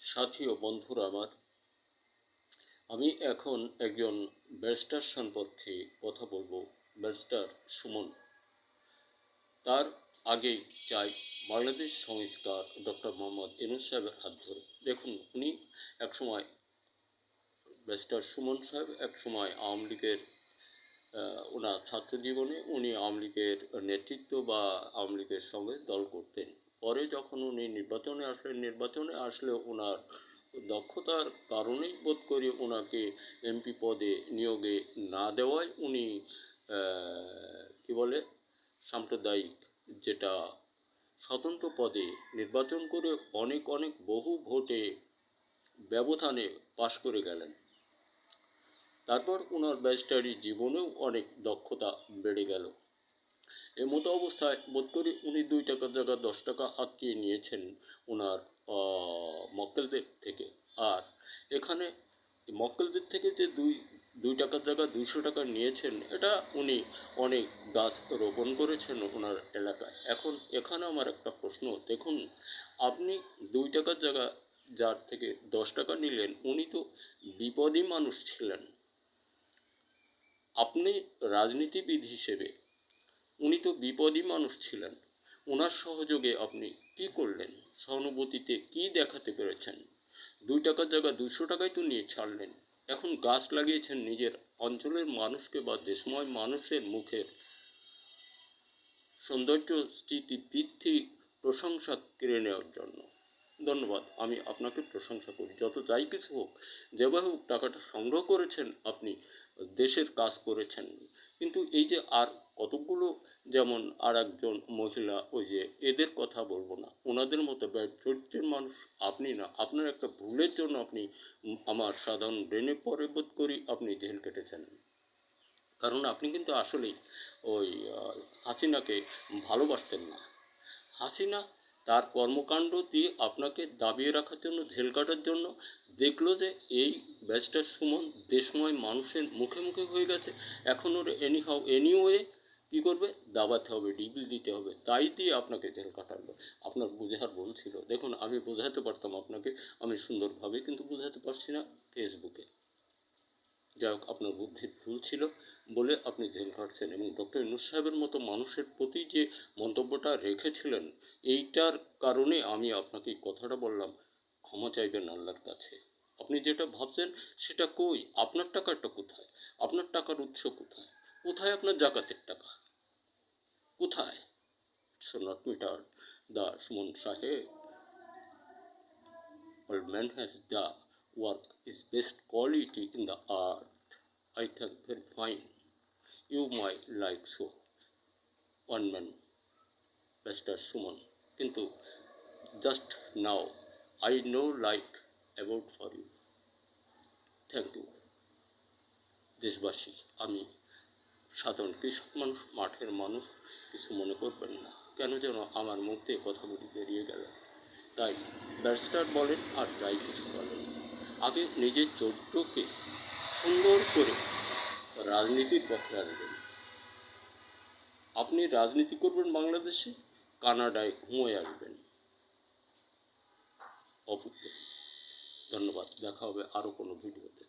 সাথী ও বন্ধুরা আমার, আমি এখন একজন ব্যারিস্টার সম্পর্কে কথা বলবো, ব্যারিস্টার সুমন। তার আগেই চাই বাংলাদেশ সংস্কার ডক্টর মোহাম্মদ ইউনূস সাহেবের হাত ধরে। দেখুন, উনি একসময় ব্যারিস্টার সুমন সাহেব একসময় আওয়ামী লীগের ওনার ছাত্র জীবনে উনি আওয়ামী লীগের নেতৃত্ব বা আওয়ামী লীগের সঙ্গে দল করতেন। পরে যখন উনি নির্বাচনে আসলে ওনার দক্ষতার কারণেই বোধ করি ওনাকে এমপি পদে নিয়োগে না দেওয়ায় উনি কি বলে সাম্প্রদায়িক যেটা স্বতন্ত্র পদে নির্বাচন করে অনেক বহু ভোটে ব্যবধানে পাশ করে গেলেন। তারপর ওনার ব্যারিস্টারি জীবনেও অনেক দক্ষতা বেড়ে গেল। এমতো অবস্থায় বোধ করি উনি 2 টাকার জায়গায় 10 টাকা আটকিয়ে নিয়েছেন ওনার মক্কেলদের থেকে। আর এখানে মক্কেলদের থেকে যে দুই টাকার জায়গায় 200 টাকা নিয়েছেন, এটা উনি অনেক গাছ রোপণ করেছেন ওনার এলাকায়। এখন এখানে আমার একটা প্রশ্ন, দেখুন, আপনি 2 টাকার জায়গা যার থেকে 10 টাকা নিলেন, উনি তো বিপদী মানুষ ছিলেন। আপনি রাজনীতিবিদ হিসেবে উনি তো বিপদী মানুষ ছিলেন, ওনার সহযোগে আপনি কি করলেন? সহানুভূতিতে কি দেখাতে পেরেছেন? 2 টাকার জায়গায় 200 টাকায় তো নিয়ে ছাড়লেন। এখন গাছ লাগিয়েছেন নিজের অঞ্চলের মানুষকে বা দেশময় মানুষের মুখের সৌন্দর্য স্মৃতি বৃদ্ধি প্রশংসা কেড়ে নেওয়ার জন্য। ধন্যবাদ, আমি আপনাকে প্রশংসা করি। যত যাই কিছু হোক, যেভাবে হোক টাকাটা সংগ্রহ করেছেন, আপনি দেশের কাজ করেছেন। কিন্তু এই যে আর কতগুলো, যেমন আর একজন মহিলা, ওই যে এদের কথা বলবো না, ওনাদের মতো চরিত্রের মানুষ আপনি না। আপনার একটা ভুলের জন্য আপনি আমার সাধারণ ব্রেনে পরে বোধ করি আপনি জেল কেটেছেন। কারণ আপনি কিন্তু আসলেই ওই হাসিনাকে ভালোবাসতেন না। হাসিনা তার কর্মকাণ্ড দিয়ে আপনাকে দাবিয়ে রাখার জন্য, জেল কাটার জন্য দেখলো যে এই ব্যারিস্টার সুমন দেশময় মানুষের মুখে মুখে হয়ে গেছে। এখন ওর এনিওয়ে কী করবে? দাবাতে হবে, ডিবিল দিতে হবে, তাই দিয়ে আপনাকে জেল কাটালো। আপনার বোঝার ভুল ছিল। দেখুন, আমি বোঝাতে পারতাম আপনাকে, আমি সুন্দরভাবে, কিন্তু বোঝাতে পারছি না ফেসবুকে। যাই হোক, আপনার বুদ্ধির ভুল ছিল বলে আপনি জেল খাটছেন। এবং ডক্টর ইউনূস সাহেবের মতো মানুষের প্রতি যে মন্তব্যটা রেখেছিলেন, এইটার কারণে আমি আপনাকে এই কথাটা বললাম। ক্ষমা চাইবেন আল্লাহর কাছে। আপনি যেটা ভাবছেন সেটা কই? আপনার টাকাটা কোথায়? আপনার টাকার উৎস কোথায়? কোথায় আপনার জাকাতের টাকা? কোথায়? So not meter the Suman Sahib. Old man has the work is best quality in the earth. I think very fine. You might like so. One man, Mr. Suman. Kintu just now I know like about for you. Thank you. দেশবাসী, আমি সাধারণ কৃষক মানুষ, মাঠের মানুষ, কিছু মনে করবেন না। কেন যেন আমার মুখ দিয়ে কথাগুলি বেরিয়ে গেল। তাই ব্যারিস্টার বলেন আর যাই কিছু বলেন, আগে নিজের চরিত্রকে সুন্দর করে রাজনীতির পথে আনবেন। আপনি রাজনীতি করবেন বাংলাদেশে, কানাডায় ঘুমিয়ে আসবেন। অপুত্র। ধন্যবাদ, দেখা হবে আরও কোনো ভিডিওতে।